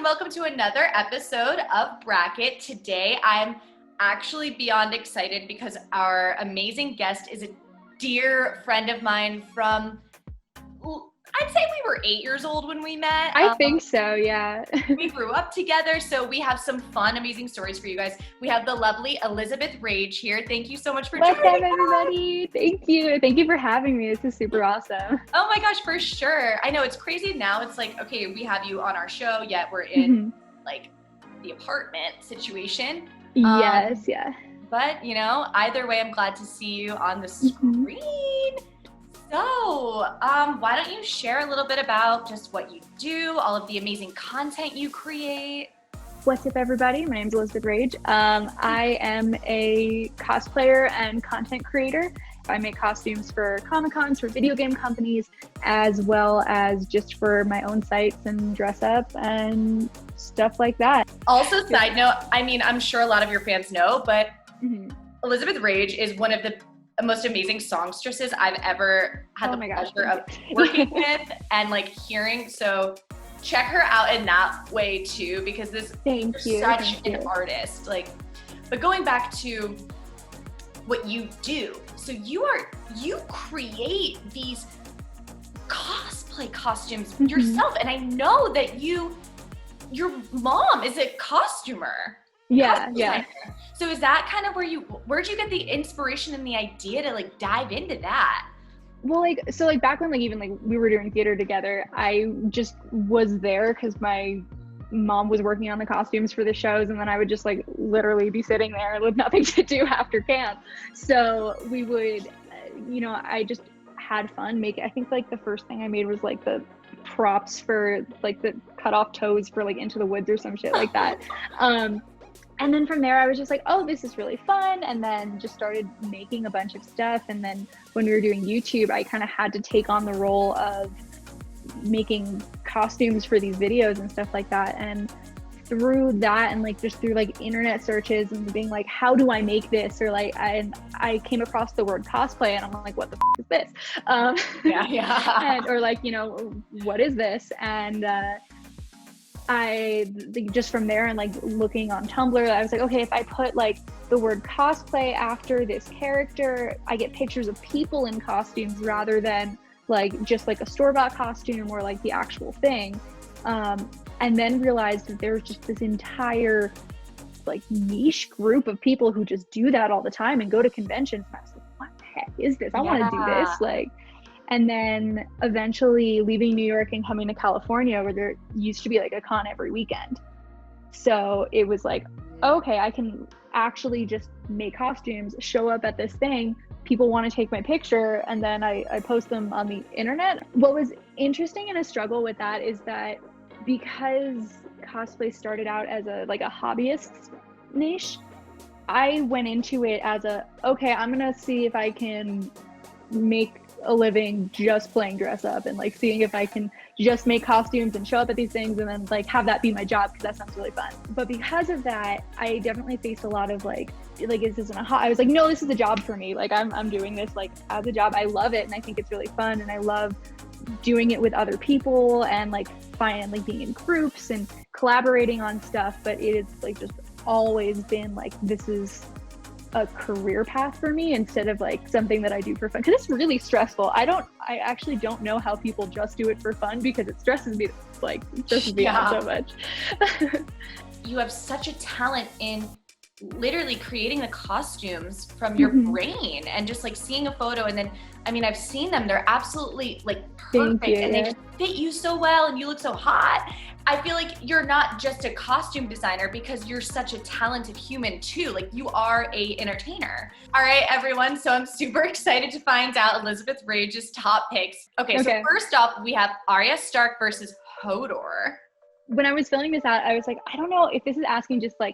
and welcome to another episode of Brackit. Today, I'm actually beyond excited because our amazing guest is a dear friend of mine from, I'd say we were 8 years old when we met. I think so, yeah. We grew up together, so we have some fun, amazing stories for you guys. We have the lovely Elizabeth Rage here. Thank you so much for joining us. Welcome, everybody. Thank you. Thank you for having me. This is super awesome. Oh my gosh, for sure. I know it's crazy now. It's like, okay, we have you on our show, yet we're in like the apartment situation. Yes, yeah. But, you know, either way, I'm glad to see you on the screen. So, why don't you share a little bit about just what you do, all of the amazing content you create? What's up, everybody? My name is Elizabeth Rage. I am a cosplayer and content creator. I make costumes for Comic-Cons, for video game companies, as well as just for my own sites and dress up and stuff like that. Also, side note, I mean, I'm sure a lot of your fans know, but Elizabeth Rage is one of the most amazing songstresses I've ever had the pleasure of working with and like hearing. So check her out in that way too, because this is such an artist. Like, but going back to what you do, so you create these cosplay costumes yourself, and I know that your mom is a costumer. Yeah. So is that kind of where'd you get the inspiration and the idea to like dive into that? Well, so back when even we were doing theater together, I just was there because my mom was working on the costumes for the shows, and then I would just literally be sitting there with nothing to do after camp. So we would, I just had fun I think the first thing I made was the props for the cut off toes for Into the Woods or some shit like that. And then from there, I was just like, oh, this is really fun. And then just started making a bunch of stuff. And then when we were doing YouTube, I kind of had to take on the role of making costumes for these videos and stuff like that. And through that and just through internet searches and being like, how do I make this? Or I came across the word cosplay and I'm like, what the is this? And, what is this? And I just from there and looking on Tumblr, I was like, okay, if I put the word cosplay after this character, I get pictures of people in costumes rather than just a store-bought costume or the actual thing. And then realized that there's just this entire niche group of people who just do that all the time and go to conventions. And I was like, what the heck is this? I want to do this. And then eventually leaving New York and coming to California, where there used to be a con every weekend. So it was okay, I can actually just make costumes, show up at this thing, people want to take my picture, and then I post them on the internet. What was interesting and a struggle with that is that because cosplay started out as a hobbyist niche, I went into it as okay, I'm gonna see if I can make a living just playing dress up and seeing if I can just make costumes and show up at these things and then have that be my job, because that sounds really fun. But because of that, I definitely faced a lot of is this I was no, this is a job for me. I'm doing this as a job. I love it and I think it's really fun and I love doing it with other people and being in groups and collaborating on stuff. But it is just always been this is a career path for me instead of something that I do for fun, because it's really stressful. I actually don't know how people just do it for fun, because it stresses me out so much. You have such a talent in literally creating the costumes from your brain and just seeing a photo, and then I've seen them, they're absolutely perfect and they just fit you so well and you look so hot. I feel like you're not just a costume designer, because you're such a talented human too. You are a entertainer. All right, everyone. So I'm super excited to find out Elizabeth Rage's top picks. Okay. So first off, we have Arya Stark versus Hodor. When I was filling this out, I was I don't know if this is asking just my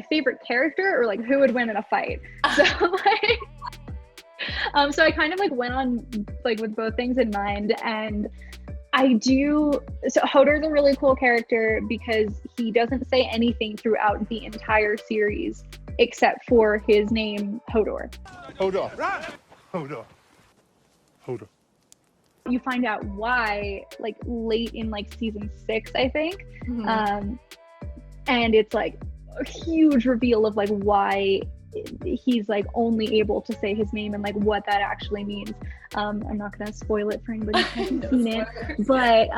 favorite character or who would win in a fight. So so I kind of went on with both things in mind, and so Hodor's a really cool character because he doesn't say anything throughout the entire series except for his name, Hodor. Hodor. Hodor. Hodor. you find out why like late in like season 6, I think. And it's like a huge reveal of like why he's like only able to say his name and like what that actually means. I'm not gonna spoil it for anybody who hasn't seen it, but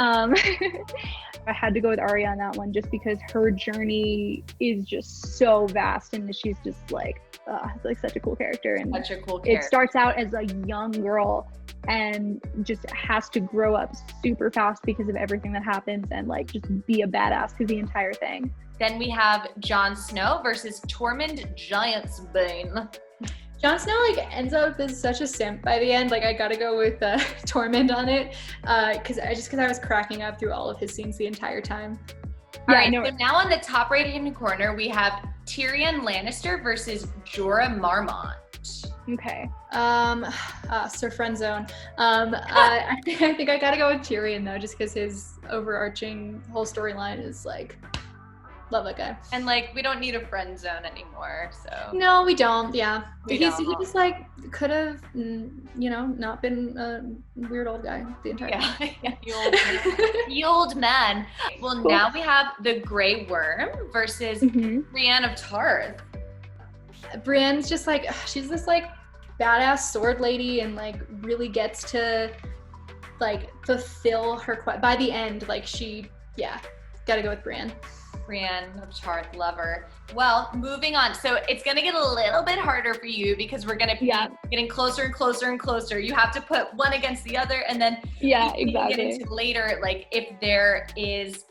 I had to go with Arya on that one just because her journey is just so vast and she's just like such a cool character. And such a cool character. It starts out as a young girl and just has to grow up super fast because of everything that happens and like just be a badass through the entire thing. Then we have Jon Snow versus Tormund Giantsbane. Jon Snow like ends up as such a simp by the end. Like I gotta go with Tormund on it, because I was cracking up through all of his scenes the entire time. All right, so now on the top right-hand corner we have Tyrion Lannister versus Jorah Mormont. Okay. Sir Friendzone. I think I gotta go with Tyrion though, just because his overarching whole storyline is like. Love that guy. And like, we don't need a friend zone anymore, so. No, we don't, yeah. He just like, could have, not been a weird old guy the entire time. Yeah, the old man. Well, cool. Now we have the Grey Worm versus Brienne of Tarth. Brienne's just like, she's this like badass sword lady and like really gets to like fulfill her by the end, like gotta go with Brienne. Brienne of Tarth, lover. Well, moving on. So it's going to get a little bit harder for you because we're going to be getting closer and closer and closer. You have to put one against the other, and then exactly. Get into later, like if there is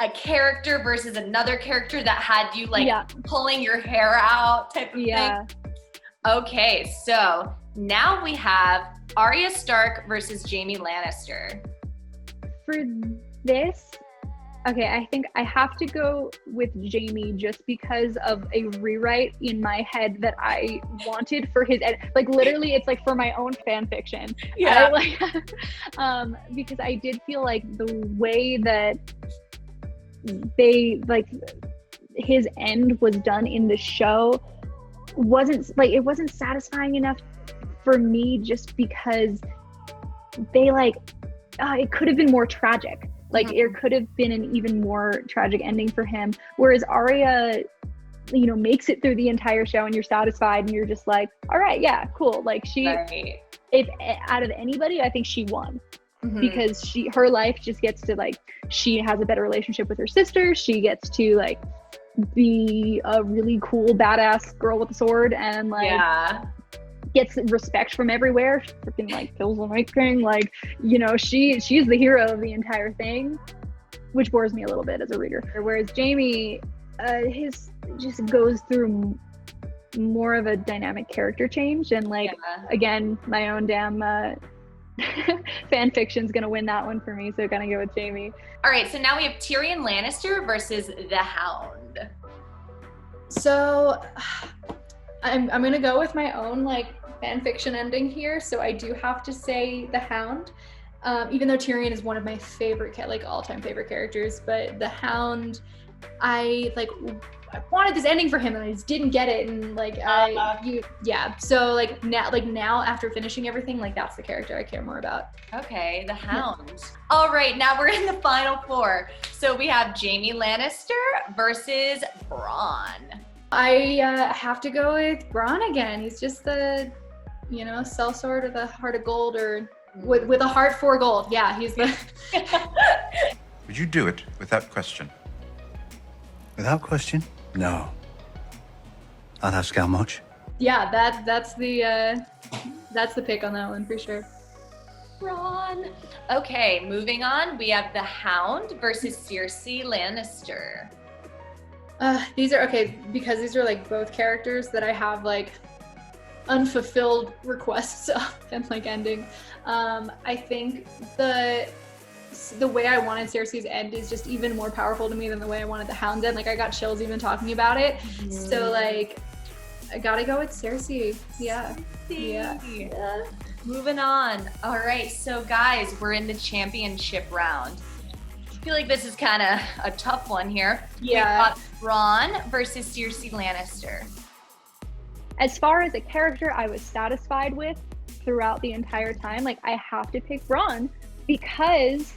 a character versus another character that had you like pulling your hair out type of thing. Okay, so now we have Arya Stark versus Jaime Lannister. For this, okay, I think I have to go with Jaime just because of a rewrite in my head that I wanted for his like literally it's like for my own fan fiction. Yeah. Because I did feel like the way that they like his end was done in the show wasn't like, it wasn't satisfying enough for me just because they like it could have been more tragic. Like it could have been an even more tragic ending for him. Whereas Arya, makes it through the entire show and you're satisfied and you're just like, all right, yeah, cool. Like if out of anybody, I think she won because her life just gets to like, she has a better relationship with her sister. She gets to like be a really cool, badass girl with a sword and like, gets respect from everywhere. She freaking like kills the Night King. Like, she's the hero of the entire thing, which bores me a little bit as a reader. Whereas Jaime, his just goes through more of a dynamic character change. And like, again, my own damn fan fiction's gonna win that one for me. So gonna go with Jaime. All right, so now we have Tyrion Lannister versus the Hound. So I'm gonna go with my own like fan fiction ending here, so I do have to say the Hound, even though Tyrion is one of my favorite all-time favorite characters, but the Hound, I wanted this ending for him and I just didn't get it, and so now after finishing everything, like that's the character I care more about. Okay, the Hound. All right, now we're in the final four. So we have Jaime Lannister versus Bronn. I have to go with Bronn again. He's just the, sellsword with a heart of gold, or with a heart for gold. Yeah, he's the. Would you do it without question? Without question? No. I'd ask how much. Yeah, that's the pick on that one for sure. Bronn. Okay, moving on. We have the Hound versus Cersei Lannister. These are okay because these are like both characters that I have like unfulfilled requests of and like ending. I think the way I wanted Cersei's end is just even more powerful to me than the way I wanted the Hound's end. Like I got chills even talking about it. So like I gotta go with Cersei. Yeah. Moving on. All right, so guys, we're in the championship round. I feel like this is kind of a tough one here. Yeah. We've got Bronn versus Cersei Lannister. As far as a character I was satisfied with, throughout the entire time, like I have to pick Braun because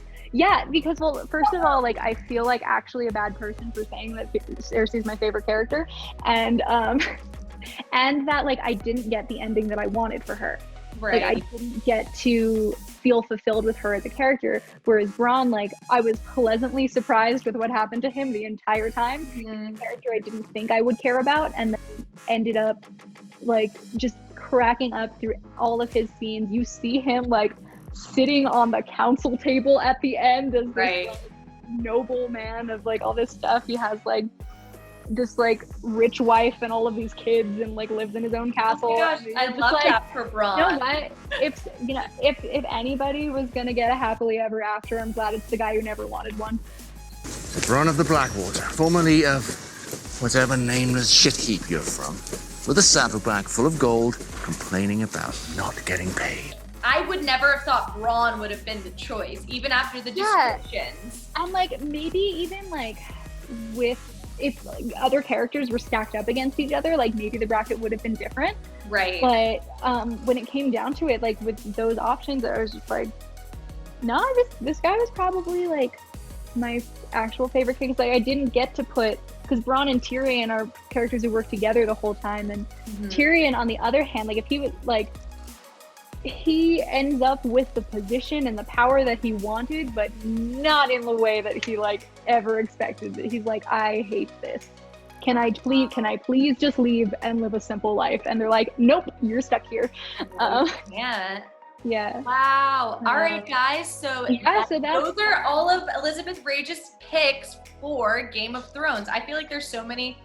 well, first of all, like I feel like actually a bad person for saying that Cersei's my favorite character, and and that like I didn't get the ending that I wanted for her. Right. Like I didn't get to feel fulfilled with her as a character, whereas Braun, like I was pleasantly surprised with what happened to him the entire time. A character I didn't think I would care about, and then ended up like just cracking up through all of his scenes. You see him like sitting on the council table at the end as this like, noble man of like all this stuff. He has like this like rich wife and all of these kids and like lives in his own castle. Oh my gosh, I love like, that for Braun. You know what? If anybody was gonna get a happily ever after, I'm glad it's the guy who never wanted one. Braun of the Blackwater, formerly of whatever nameless shit heap you're from, with a saddlebag full of gold, complaining about not getting paid. I would never have thought Braun would have been the choice, even after the descriptions. And like maybe even like if like, other characters were stacked up against each other, like maybe the bracket would have been different. Right. But when it came down to it, like with those options, I was just like, no, this guy was probably like my actual favorite king. Like I didn't get to put, because Braun and Tyrion are characters who work together the whole time, and Tyrion on the other hand, like if he was like, he ends up with the position and the power that he wanted, but not in the way that he like ever expected. He's like, I hate this. Can I please just leave and live a simple life? And they're like, nope, you're stuck here. Yeah. Wow. All right, guys. So those are all of Elizabeth Rage's picks for Game of Thrones. I feel like there's so many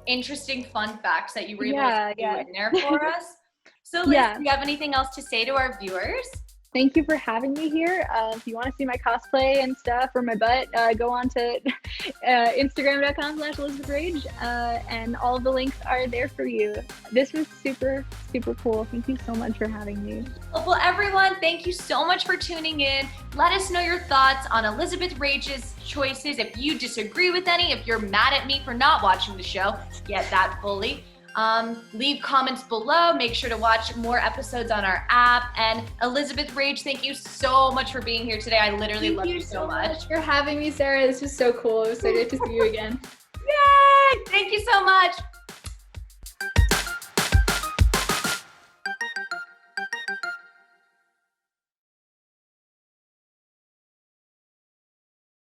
interesting fun facts that you were able to do in there for us. So Liz, do you have anything else to say to our viewers? Thank you for having me here. If you want to see my cosplay and stuff or my butt, go on to Instagram.com/ElizabethRage, and all of the links are there for you. This was super, super cool. Thank you so much for having me. Well, everyone, thank you so much for tuning in. Let us know your thoughts on Elizabeth Rage's choices. If you disagree with any, if you're mad at me for not watching the show, get that fully. Leave comments below. Make sure to watch more episodes on our app. And Elizabeth Rage, thank you so much for being here today. I literally love you so much. Thank you for having me, Sarah. This was so cool. It was so good to see you again. Yay! Thank you so much.